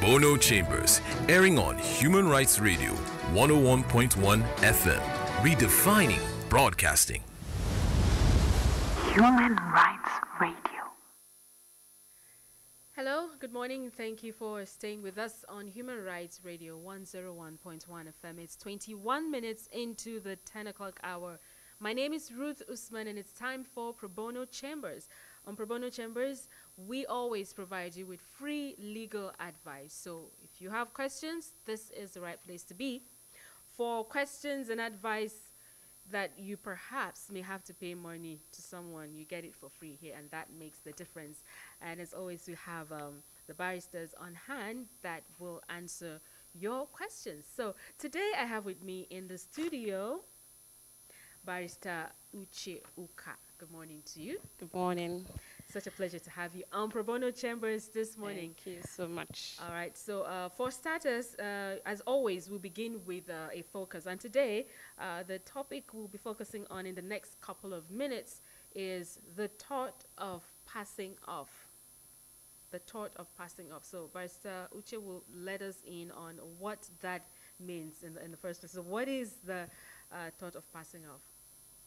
Probono Chambers, airing on Human Rights Radio 101.1 FM, redefining broadcasting. Human Rights Radio. Hello, good morning. Thank you for staying with us on Human Rights Radio 101.1 FM. It's 21 minutes into the 10 o'clock hour. My name is Ruth Usman, and it's time for Probono Chambers. On Probono Chambers, we always provide you with free legal advice. So if you have questions, this is the right place to be. For questions and advice that you perhaps may have to pay money to someone, you get it for free here, and that makes the difference. And as always, we have the barristers on hand that will answer your questions. So today I have with me in the studio Barrister Uche Uka. Good morning to you. Good morning. Such a pleasure to have you on Probono Chambers this morning. Thank you so much. All right, so for starters, as always, we'll begin with a focus. And today, the topic we'll be focusing on in the next couple of minutes is the thought of passing off. The thought of passing off. So Barrister Uche will let us in on what that means in the first place. So what is the thought of passing off?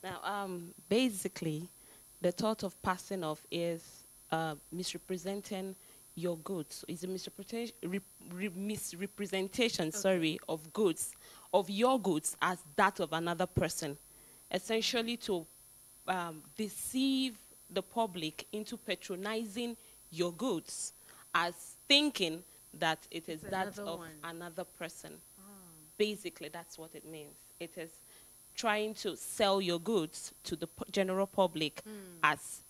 Now, basically, the thought of passing off is misrepresenting your goods. It's a misrepresentation, Okay. of goods, of your goods as that of another person, essentially to deceive the public into patronizing your goods as thinking that it is It's that another of one. another person. Oh. Basically, that's what it means. It is trying to sell your goods to the general public as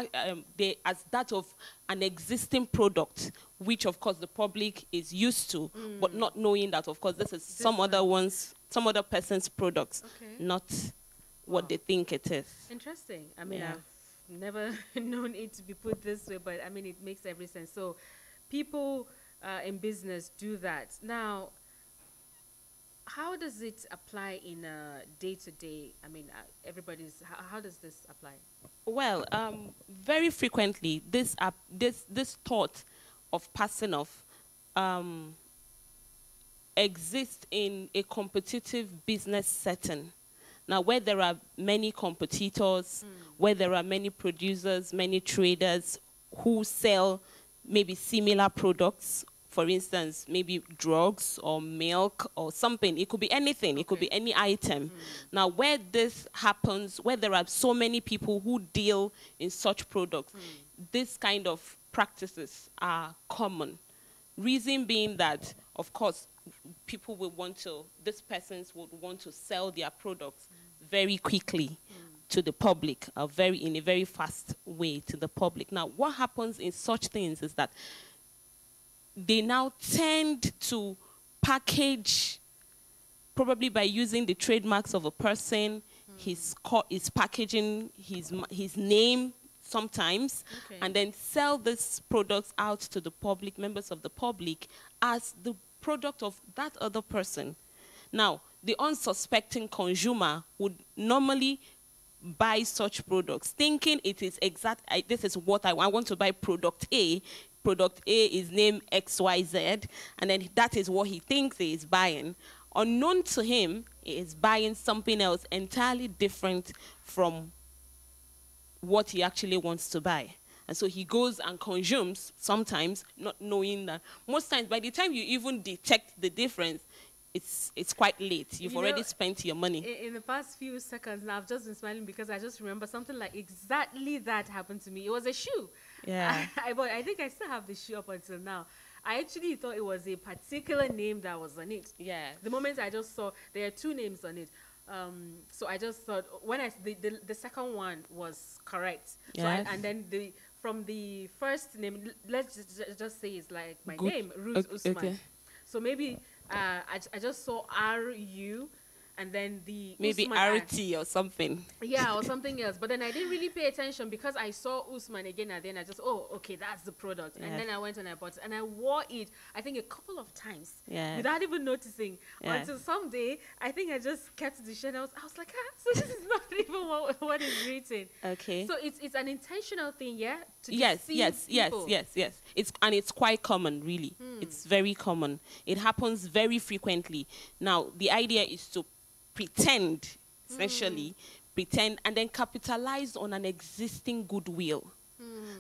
as that of an existing product, which of course the public is used to, but not knowing that of course this is some other person's products, Okay. not what they think it is. Interesting. I mean, Yeah. I've never known it to be put this way, but I mean, it makes every sense. So people in business do that. Now, how does it apply in a day-to-day? I mean, how does this apply? Well, very frequently, this thought of passing off exists in a competitive business setting. Now, where there are many competitors, where there are many producers, many traders who sell maybe similar products, for instance, maybe drugs or milk or something. It could be anything. It could be any item. Now, where this happens, where there are so many people who deal in such products, this kind of practices are common. Reason being that, of course, people will want to, these persons would want to sell their products very quickly to the public, in a very fast way to the public. Now, what happens in such things is that they now tend to package, probably by using the trademarks of a person, his packaging his name sometimes, Okay. and then sell these products out to the public, members of the public, as the product of that other person. Now, the unsuspecting consumer would normally buy such products, thinking it is this is what I want to buy product A. Product A is named XYZ, and then that is what he thinks he is buying. Unknown to him, he is buying something else entirely different from what he actually wants to buy. And so he goes and consumes, sometimes not knowing that. Most times, by the time you even detect the difference, it's quite late. You've already spent your money. In the past few seconds now, I've just been smiling because I just remember something like exactly that happened to me. It was a shoe. Yeah. I think I still have the shoe up until now. I actually thought it was a particular name that was on it. Yeah. The moment I just saw there are two names on it, so I just thought when the second one was correct. Yes. So and then from the first name, let's just say it's like my Good. name, Ruth Okay, Usman. okay. So maybe I just saw RU, and then the maybe Usman ad. RT or something. Yeah, or something else. But then I didn't really pay attention because I saw Usman again, and then I just, oh, okay, that's the product. Yeah. And then I went and I bought it, and I wore it, I think, a couple of times Yeah. without even noticing. Yeah. Until someday, I think I just kept the shirt. I was like, so this is not even what is written. Okay. So it's an intentional thing, yeah? To Yes, deceive people. yes. It's quite common, really. It's very common. It happens very frequently. Now, the idea is to pretend, essentially, pretend, and then capitalize on an existing goodwill.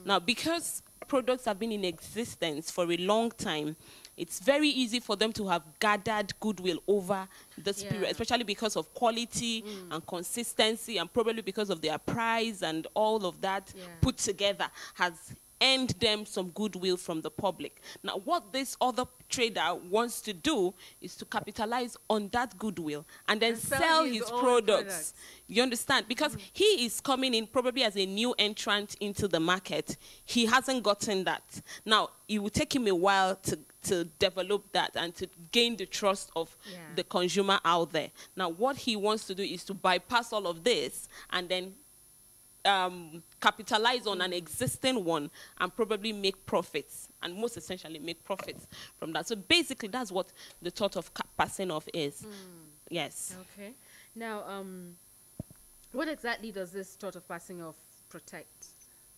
Now, because products have been in existence for a long time, it's very easy for them to have gathered goodwill over this period, especially because of quality and consistency, and probably because of their price and all of that put together has earned them some goodwill from the public. Now, what this other trader wants to do is to capitalize on that goodwill and then sell his products. You understand? Because he is coming in probably as a new entrant into the market. He hasn't gotten that. Now, it will take him a while to develop that and to gain the trust of the consumer out there. Now, what he wants to do is to bypass all of this and then capitalize on an existing one and probably make profits, and most essentially make profits from that. So basically, that's what the thought of passing off is. Yes. Okay. Now, what exactly does this thought of passing off protect?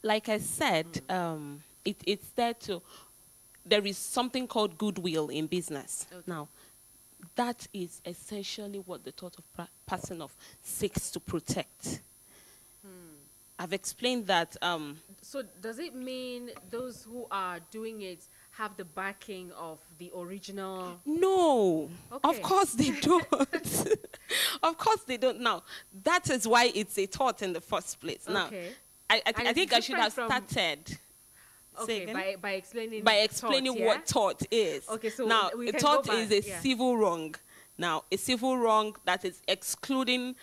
Like I said, it's there to, there is something called goodwill in business. Okay. Now, that is essentially what the thought of passing off seeks to protect. I've explained that. So does it mean those who are doing it have the backing of the original? No, okay. Of course they don't. Of course they don't. Now, that is why it's a thought in the first place. Now, okay. I think I should have started. Okay, by explaining thought, what thought is. Okay, so now we a can thought go back. is a civil wrong. Now, a civil wrong that is excluding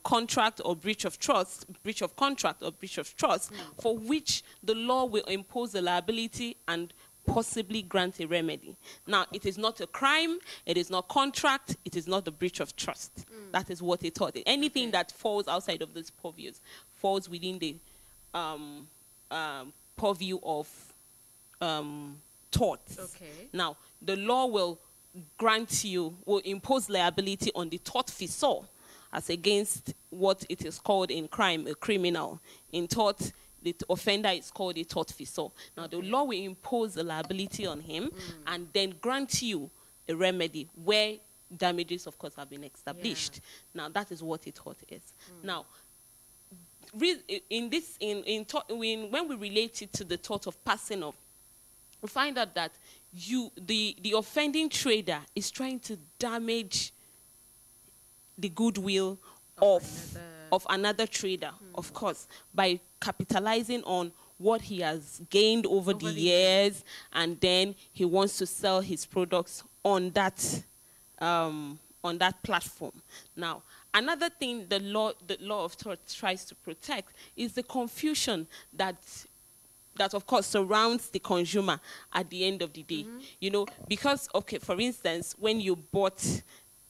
contract or breach of trust, breach of contract or breach of trust, for which the law will impose a liability and possibly grant a remedy. Now, it is not a crime, it is not contract, it is not the breach of trust. That is what it taught. Anything that falls outside of these purviews falls within the purview of torts. Okay. Now, the law will impose liability on the tortfeasor as against what it is called in crime, a criminal. In tort, the offender is called a tortfeasor. Now, the law will impose a liability on him and then grant you a remedy where damages, of course, have been established. Now, that is what a tort is. Now, when we relate it to the thought of passing off, we find out that the offending trader is trying to damage the goodwill of another trader, of course, by capitalizing on what he has gained over the years, and then he wants to sell his products on that platform. Now, another thing the law of tort tries to protect is the confusion that of course surrounds the consumer at the end of the day. You know, because, okay, for instance, when you bought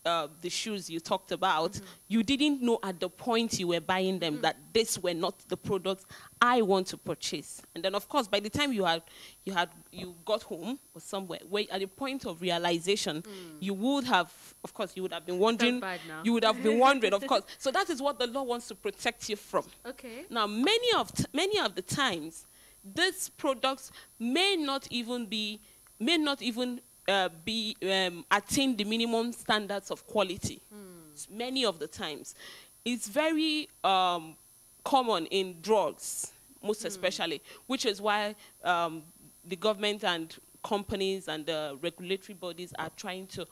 the shoes you talked about, you didn't know at the point you were buying them that these were not the products I want to purchase. And then, of course, by the time you got home or somewhere, where at the point of realization, you would have been wondering. You would have been wondering, of course. So that is what the law wants to protect you from. Okay. Now, many of the times, these products may not even attain the minimum standards of quality. Many of the times, it's very common in drugs, most especially, which is why the government and companies and the regulatory bodies are trying to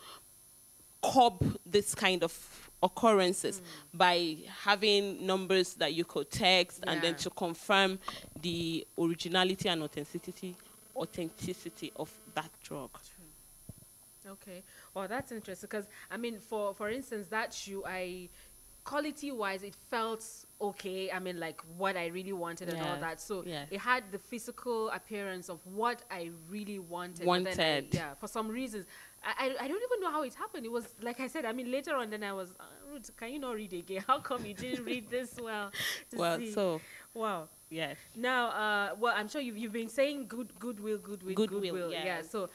curb this kind of occurrences by having numbers that you could text and then to confirm the originality and authenticity of that drug. Okay. Well, that's interesting because, I mean, for instance, that shoe, quality-wise, it felt okay. I mean, like what I really wanted and all Yes, that. So yes. it had the physical appearance of what I really wanted. But then Wanted. yeah, for some reasons, I don't even know how it happened. It was like I said. I mean, later on, then I was, Ruth, can you not read again? How come you didn't read this well? To Well, see? so Wow. yes. Now, well, I'm sure you've been saying goodwill, Goodwill, Yeah. yes. So,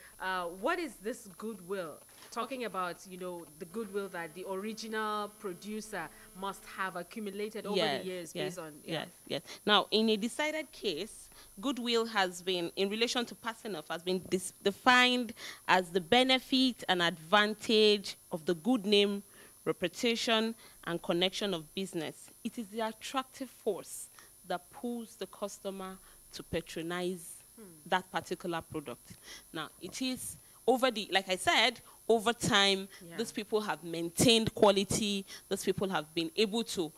what is this goodwill? Talking about, you know, the goodwill that the original producer must have accumulated over the years based on. Yeah. Yes. Now, in a decided case, goodwill has been, in relation to passing off, has been defined as the benefit and advantage of the good name, reputation, and connection of business. It is the attractive force that pulls the customer to patronize that particular product. Now, it is like I said, over time, Yeah. these people have maintained quality. These people have been able to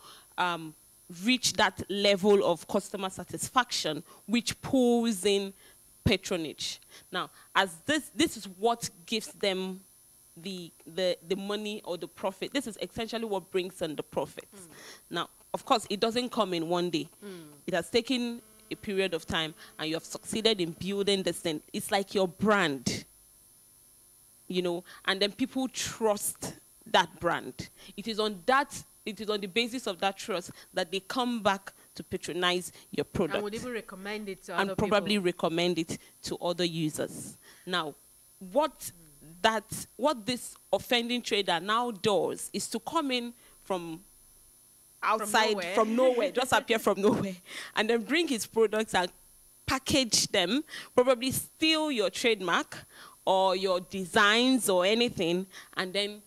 reach that level of customer satisfaction, which pulls in patronage. Now, as this is what gives them the money or the profit. This is essentially what brings in the profits. Now, of course, it doesn't come in one day. It has taken a period of time, and you have succeeded in building this thing. It's like your brand, you know, and then people trust that brand. It is on the basis of that trust that they come back to patronize your product. And would even recommend it to and other probably people. recommend it to other users. Now, what this offending trader now does is to come in from outside, from nowhere, just appear from nowhere, and then bring his products and package them, probably steal your trademark or your designs or anything, and then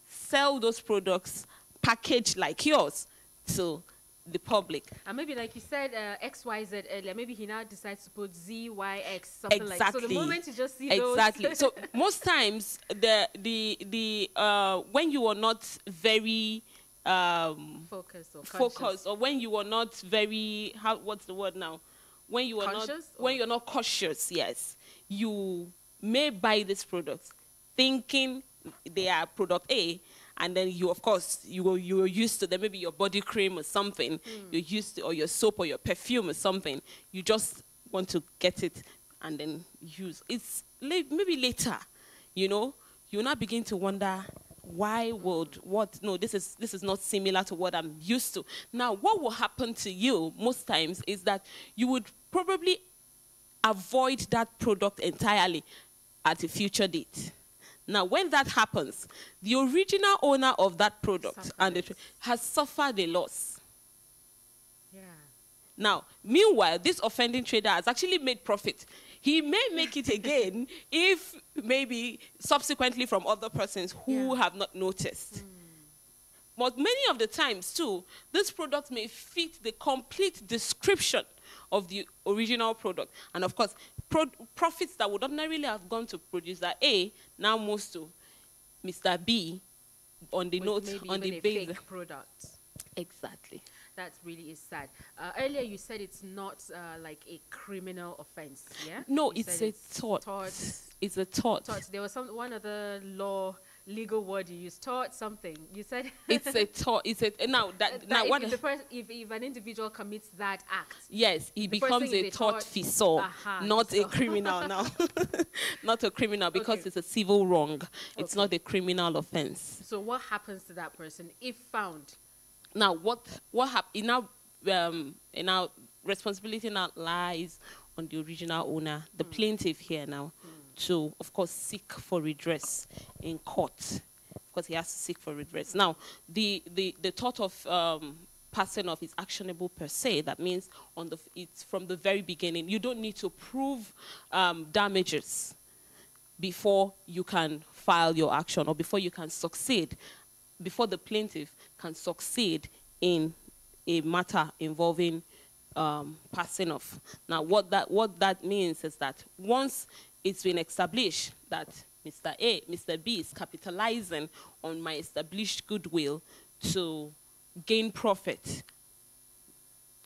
sell those products packaged like yours to the public. And maybe like you said, XYZ earlier, maybe he now decides to put ZYX, something like that. So the moment you just see those. Exactly. So most times, when you are not very focused, or when you are not very, what's the word now? When you are when you're not cautious, yes, you may buy these products thinking they are product A, and then you, of course, you're used to them, maybe your body cream or something, you're used to, or your soap or your perfume or something. You just want to get it and then use. It's maybe later, you know, you now begin to wonder, this is not similar to what I'm used to. Now, what will happen to you most times is that you would probably avoid that product entirely at a future date. Now, when that happens, the original owner of that product has suffered a loss. Yeah. Now, meanwhile, this offending trader has actually made profit. He may make it again if maybe subsequently from other persons who have not noticed. But many of the times, too, this product may fit the complete description of the original product. And, of course, profits that would ordinarily have gone to producer A now moves to Mr. B on the fake product. Exactly. That really is sad. Earlier you said it's not like a criminal offense, yeah? No, You it's said a thought. It's a thought. There was one other legal word you used. Tort something. You said it's a thought. It's a if an individual commits that act. Yes, he becomes a tortfeasor, not a criminal now. Not a criminal because it's a civil wrong. It's not a criminal offense. So what happens to that person if found? Now, what happened? Now, responsibility now lies on the original owner, the plaintiff here now, to, of course, seek for redress in court. Of course, he has to seek for redress. Now, the thought of passing off is actionable per se. That means it's from the very beginning. You don't need to prove damages before you can file your action or before you can succeed, before the plaintiff can succeed in a matter involving passing off. Now, what that means is that once it's been established that Mr. B is capitalizing on my established goodwill to gain profit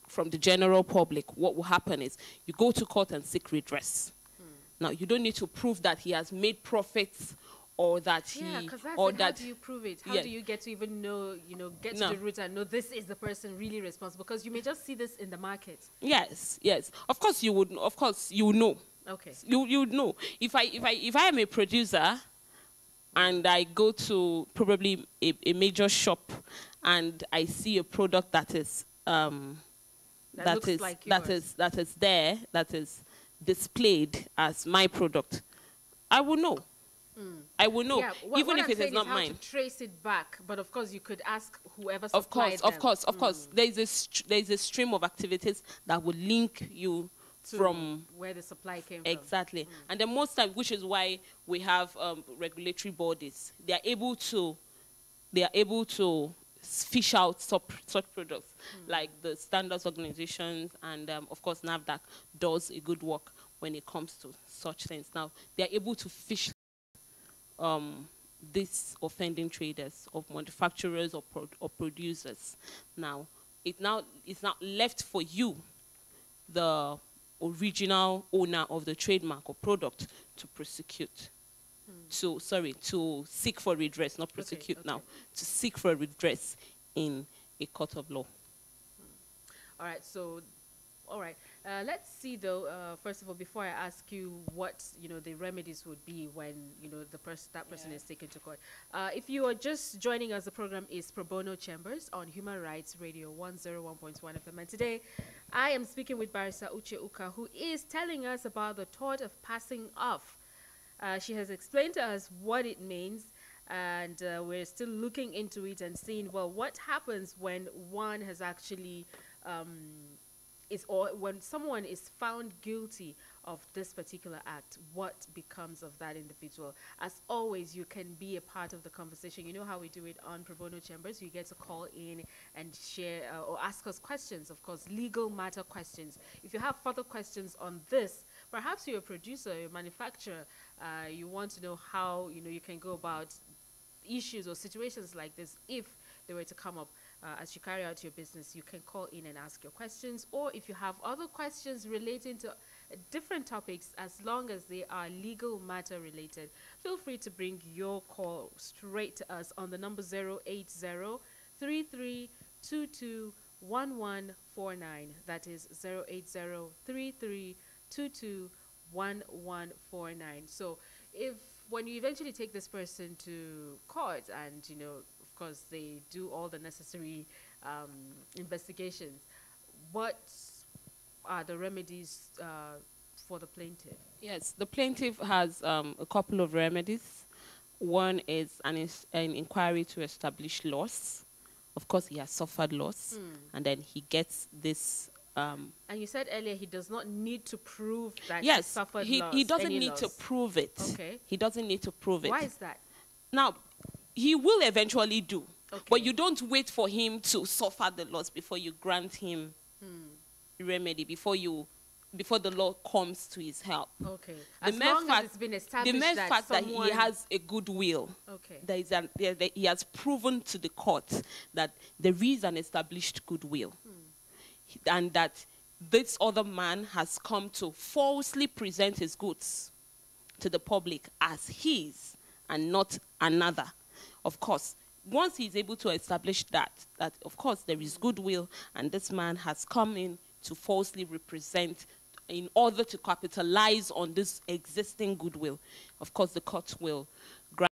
from the general public, what will happen is you go to court and seek redress. Now, you don't need to prove that he has made profits or that he, Yeah, because that's or it. How that do you prove it? How yeah. do you get to even know, get to No. the root and know this is the person really responsible? Because you may just see this in the market. Yes, yes. Of course you would. Of course you know. Okay. You would know. If I am a producer, and I go to probably a major shop, and I see a product that is that looks like that is displayed as my product, I will know. I will know, Yeah, even what if I'm it is saying not how mine. to trace it back, but of course you could ask whoever Of supplied course, of them course, of course. There is a stream of activities that will link you to from where the supply came exactly. And then most times, which is why we have regulatory bodies. They are able to fish out such products, like the standards organizations, and of course NAFDAC does a good work when it comes to such things. Now they are able to fish these offending traders, of manufacturers or producers. Now it's now left for you, the original owner of the trademark or product, to prosecute. To seek for redress, not prosecute now, to seek for redress in a court of law. All right, so, all right. Let's see, though, first of all, before I ask you what, the remedies would be when, that person is taken to court. If you are just joining us, the program is Probono Chambers on Human Rights Radio 101.1 FM. And today, I am speaking with Barrister Uche Uka, who is telling us about the tort of passing off. She has explained to us what it means, and we're still looking into it and seeing, well, what happens when one has actually, when someone is found guilty of this particular act, what becomes of that individual. As always, you can be a part of the conversation. You know how we do it on Pro Bono Chambers. You get to call in and share or ask us questions, of course, legal matter questions. If you have further questions on this, perhaps you're a producer, you're a manufacturer, you want to know how you can go about issues or situations like this if they were to come up as you carry out your business. You can call in and ask your questions, or if you have other questions relating to different topics, as long as they are legal matter related, feel free to bring your call straight to us on the number 080-3322-1149. That is 080-3322-1149. So when you eventually take this person to court and, of course, they do all the necessary investigations, what are the remedies for the plaintiff? Yes, the plaintiff has a couple of remedies. One is an inquiry to establish loss. Of course, he has suffered loss, and then he gets this. And you said earlier he does not need to prove that yes, he suffered loss. He doesn't need to prove it. Okay. He doesn't need to prove it. Why is that? Now, he will eventually do. Okay. But you don't wait for him to suffer the loss before you grant him remedy, before the law comes to his help. Okay. As long as it's been established the mere fact that someone... he has a goodwill, okay, that he has proven to the court that there is an established goodwill, and that this other man has come to falsely present his goods to the public as his and not another. Of course, once he's able to establish that of course there is goodwill, and this man has come in to falsely represent in order to capitalize on this existing goodwill, of course the court will